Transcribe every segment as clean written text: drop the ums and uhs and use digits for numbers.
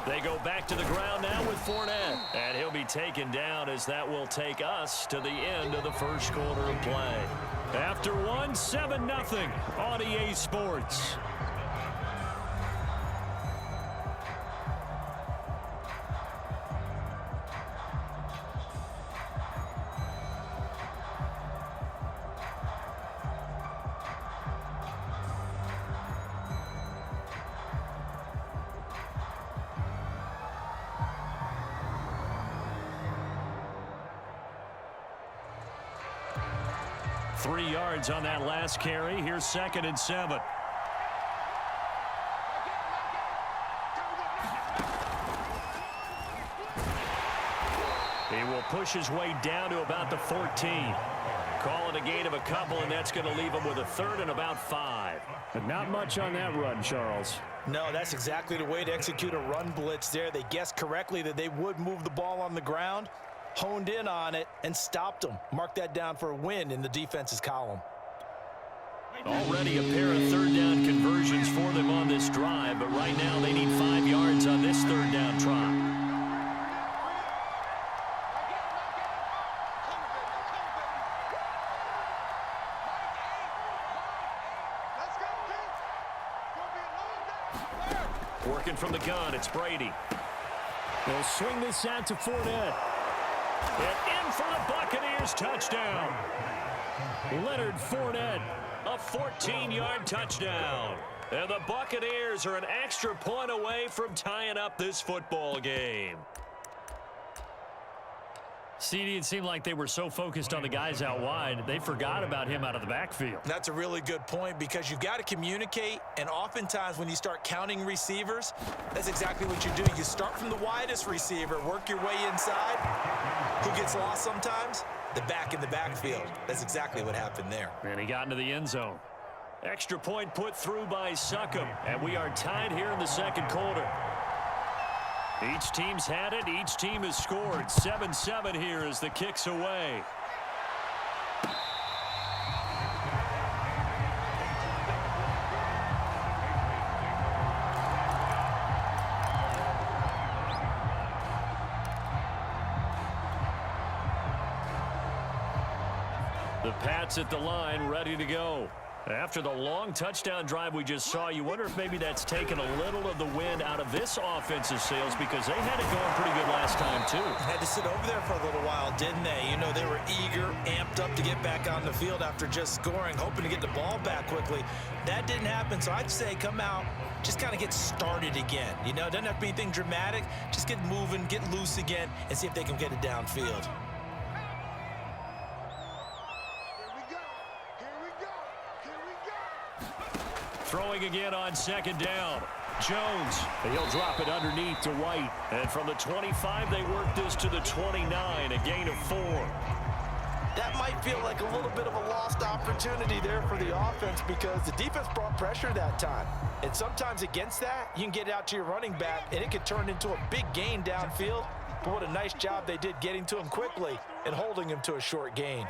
They go back to the ground now with Fournette. And he'll be taken down as that will take us to the end of the first quarter of play. After one, 7-0 on EA Sports. Three yards on that last carry. Here's 2nd and 7. He will push his way down to about the 14. Call it a gain of a couple, and that's going to leave him with a 3rd and about 5. But not much on that run, Charles. No, that's exactly the way to execute a run blitz there. They guessed correctly that they would move the ball on the ground, honed in on it, and stopped them. Mark that down for a win in the defense's column. Already a pair of 3rd down conversions for them on this drive, but right now they need 5 yards on this 3rd down try. Working from the gun, it's Brady. They'll swing this out to Fournette. And in for the Buccaneers touchdown. Leonard Fournette, a 14-yard touchdown. And the Buccaneers are an extra point away from tying up this football game. CD, it seemed like they were so focused on the guys out wide, they forgot about him out of the backfield. That's a really good point because you've got to communicate, and oftentimes when you start counting receivers, that's exactly what you do. You start from the widest receiver, work your way inside. Who gets lost sometimes? The back in the backfield. That's exactly what happened there. And he got into the end zone. Extra point put through by Succop, and we are tied here in the second quarter. Each team's had it. Each team has scored. 7-7 here as the kick's away. The Pats at the line, ready to go. After the long touchdown drive we just saw, you wonder if maybe that's taken a little of the wind out of this offensive sails because they had it going pretty good last time, too. Had to sit over there for a little while, didn't they? You know, they were eager, amped up to get back on the field after just scoring, hoping to get the ball back quickly. That didn't happen, so I'd say come out, just kind of get started again. You know, it doesn't have to be anything dramatic. Just get moving, get loose again, and see if they can get it downfield. Throwing again on 2nd down. Jones, and he'll drop it underneath to White. And from the 25, they work this to the 29, a gain of 4. That might feel like a little bit of a lost opportunity there for the offense because the defense brought pressure that time. And sometimes against that, you can get out to your running back, and it could turn into a big gain downfield. But what a nice job they did getting to him quickly and holding him to a short gain.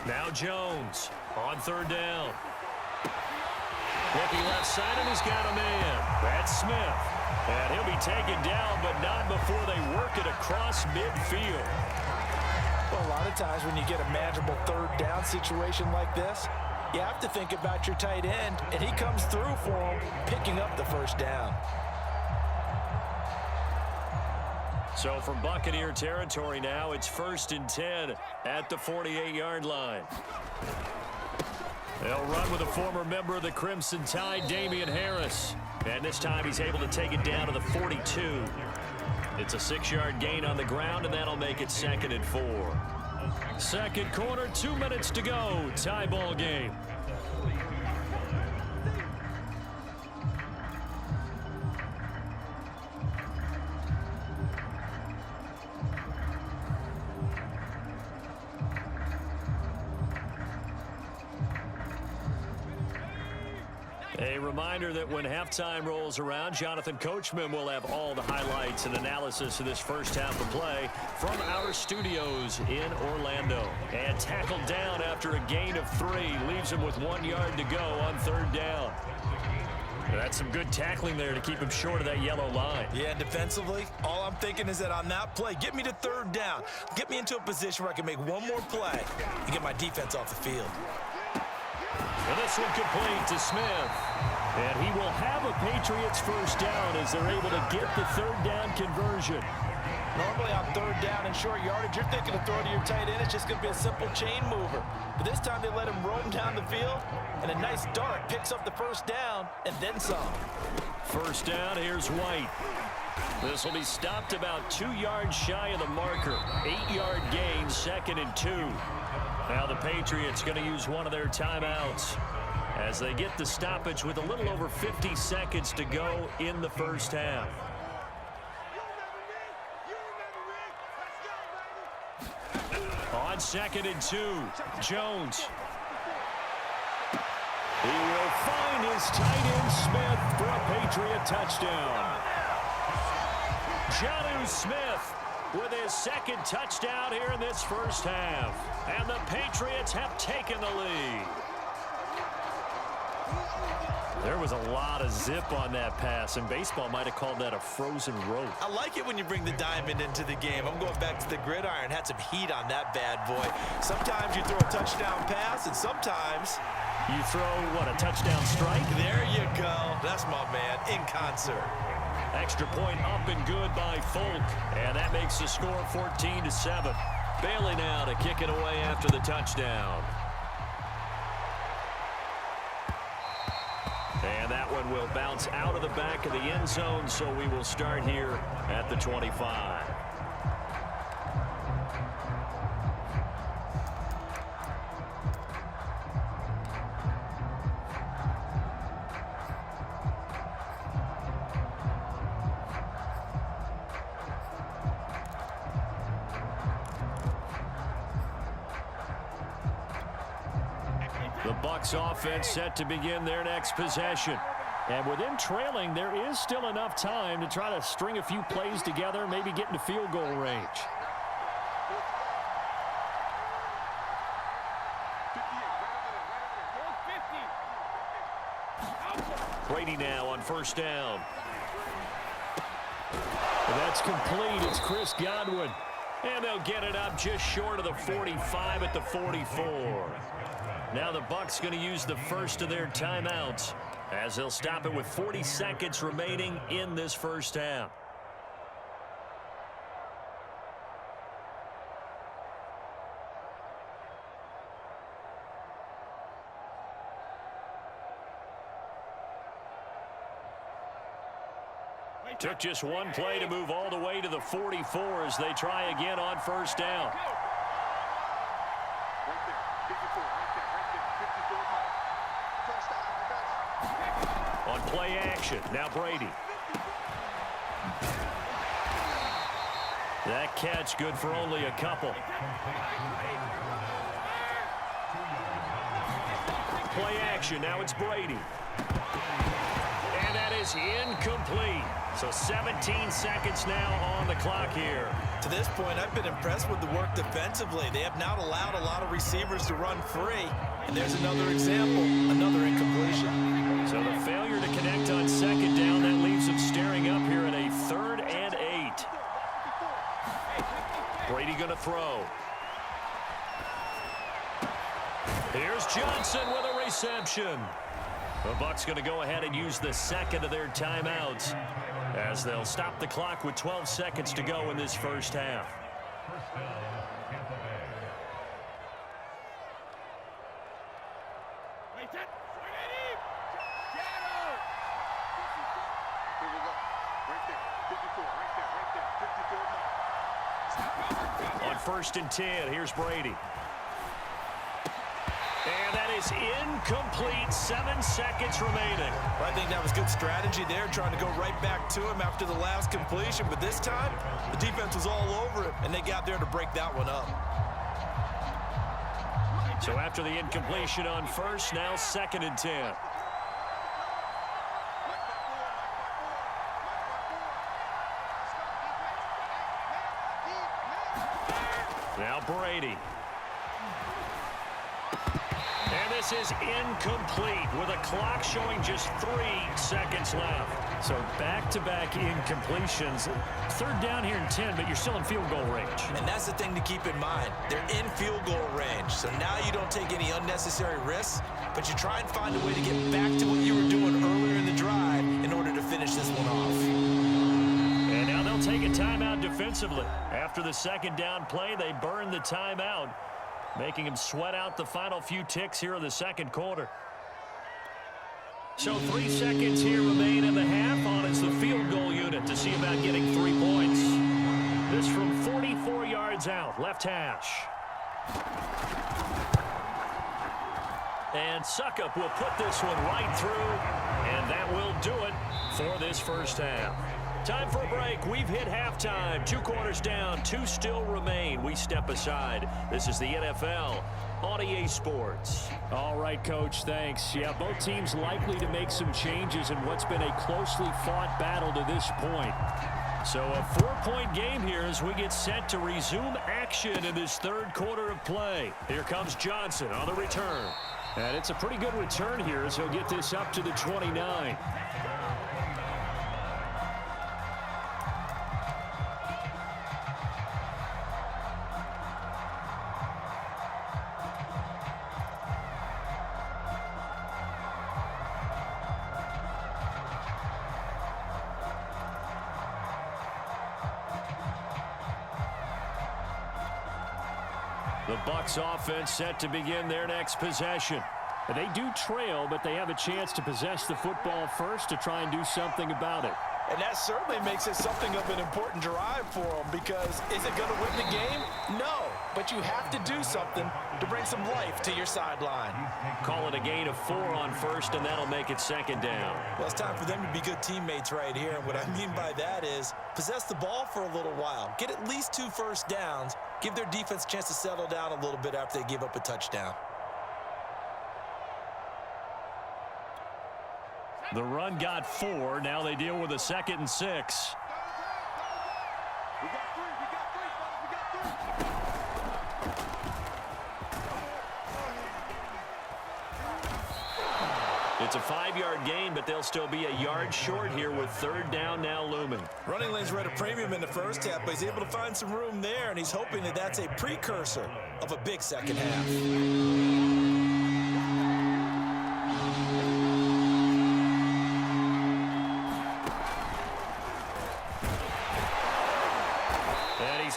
Now Jones on 3rd down. Looking left side, and he's got a man. That's Smith. And he'll be taken down, but not before they work it across midfield. Well, a lot of times when you get a manageable 3rd down situation like this, you have to think about your tight end, and he comes through for him, picking up the 1st down. So from Buccaneer territory now, it's 1st and 10 at the 48-yard line. They'll run with a former member of the Crimson Tide, Damian Harris. And this time he's able to take it down to the 42. It's a 6-yard gain on the ground, and that'll make it 2nd and 4. Second quarter, 2 minutes to go. Tie ball game. A reminder that when halftime rolls around, Jonathan Coachman will have all the highlights and analysis of this first half of play from our studios in Orlando. And tackled down after a gain of 3. Leaves him with 1 yard to go on 3rd down. That got some good tackling there to keep him short of that yellow line. Yeah, and defensively, all I'm thinking is that on that play, get me to third down. Get me into a position where I can make one more play and get my defense off the field. And this one complete to Smith. And he will have a Patriots first down as they're able to get the third down conversion. Normally on third down and short yardage, you're thinking of throwing to your tight end. It's just going to be a simple chain mover. But this time they let him roam down the field, and a nice dart picks up the first down and then some. First down, here's White. This will be stopped about 2 yards shy of the marker. 8-yard gain, 2nd and 2. Now the Patriots going to use one of their timeouts as they get the stoppage with a little over 50 seconds to go in the first half. On 2nd and 2, Jones. He will find his tight end Smith for a Patriot touchdown. Jonnu Smith with his 2nd touchdown here in this first half. And the Patriots have taken the lead. There was a lot of zip on that pass, and baseball might have called that a frozen rope. I like it when you bring the diamond into the game. I'm going back to the gridiron. Had some heat on that bad boy. Sometimes you throw a touchdown pass, and sometimes you throw, what, a touchdown strike? There you go. That's my man, in concert. Extra point up and good by Folk, and that makes the score 14-7. Bailey now to kick it away after the touchdown. And that one will bounce out of the back of the end zone, so we will start here at the 25. The Bucs offense set to begin their next possession. And with them trailing, there is still enough time to try to string a few plays together, maybe get into field goal range. Brady now on first down. And that's complete. It's Chris Godwin. And they'll get it up just short of the 45 at the 44. Now the Bucs going to use the first of their timeouts as they'll stop it with 40 seconds remaining in this first half. Took just one play to move all the way to the 44 as they try again on first down. On play action, now Brady. That catch good for only a couple. Play action, now it's Brady. And that is incomplete. So 17 seconds now on the clock here. To this point, I've been impressed with the work defensively. They have not allowed a lot of receivers to run free. And there's another example, another incompletion. So the failure to connect on second down, that leaves them staring up here at a 3rd and 8. Brady going to throw. Here's Johnson with a reception. The Bucs going to go ahead and use the second of their timeouts as they'll stop the clock with 12 seconds to go in this first half. On 1st and 10, here's Brady. And that is incomplete. 7 seconds remaining. Well, I think that was good strategy there, trying to go right back to him after the last completion. But this time, the defense was all over it, and they got there to break that one up. So after the incompletion on first, now 2nd and 10. Now Brady. And this is incomplete with a clock showing just 3 seconds left. So back-to-back incompletions. Third down here in 10, but you're still in field goal range. And that's the thing to keep in mind. They're in field goal range. So now you don't take any unnecessary risks, but you try and find a way to get back to what you were doing earlier in the drive in order to finish this one off. And now they'll take a timeout defensively. After the second down play, they burn the timeout, making him sweat out the final few ticks here in the second quarter. So 3 seconds here remain in the half on as the field goal unit to see about getting 3 points. This from 44 yards out, left hash. And Suckup will put this one right through, and that will do it for this first half. Time for a break. We've hit halftime. 2 quarters down, 2 still remain. We step aside. This is the NFL on EA Sports. All right, Coach, thanks. Yeah, both teams likely to make some changes in what's been a closely fought battle to this point. So a 4-point game here as we get set to resume action in this third quarter of play. Here comes Johnson on the return. And it's a pretty good return here as he'll get this up to the 29. The Bucs offense set to begin their next possession. They do trail, but they have a chance to possess the football first to try and do something about it. And that certainly makes it something of an important drive for them, because is it going to win the game? No, but you have to do something to bring some life to your sideline. Call it a gain of 4 on first, and that'll make it second down. Well, it's time for them to be good teammates right here, and what I mean by that is possess the ball for a little while, get at least 2 first downs, give their defense a chance to settle down a little bit after they give up a touchdown. The run got 4. Now they deal with a 2nd and 6. It's a 5-yard gain, but they'll still be a yard short here with third down now looming. Running lanes were at a premium in the first half, but he's able to find some room there, and he's hoping that that's a precursor of a big second half.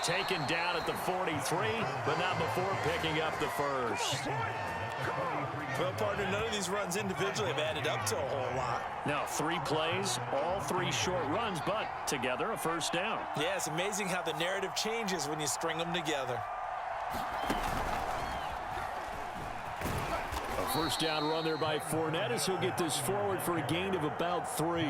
Taken down at the 43, but not before picking up the first. Well, partner, none of these runs individually have added up to a whole lot. Now, 3 plays, all 3 short runs, but together a first down. Yeah, it's amazing how the narrative changes when you string them together. A first down run there by Fournette as he'll get this forward for a gain of about 3.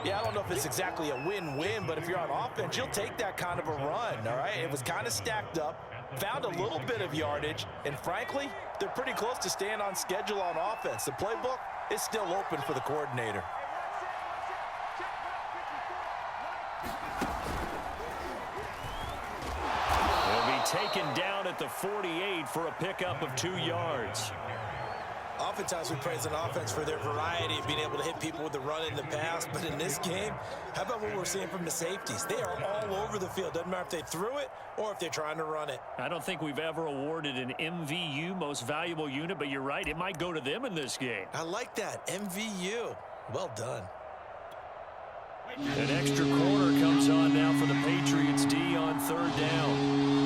Yeah, I don't know if it's exactly a win-win, but if you're on offense, you'll take that kind of a run, all right? It was kind of stacked up, found a little bit of yardage, and frankly, they're pretty close to staying on schedule on offense. The playbook is still open for the coordinator. They'll be taken down at the 48 for a pickup of 2 yards. Oftentimes we praise an offense for their variety of being able to hit people with the run in the pass, but in this game, how about what we're seeing from the safeties? They are all over the field. Doesn't matter if they threw it or if they're trying to run it. I don't think we've ever awarded an MVU, most valuable unit, but you're right, it might go to them in this game. I like that, MVU. Well done. An extra quarter comes on now for the Patriots D on third down.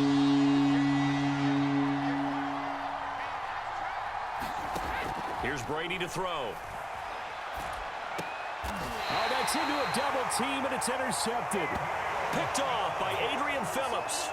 Here's Brady to throw. Oh, that's into a double team, and it's intercepted. Picked off by Adrian Phillips.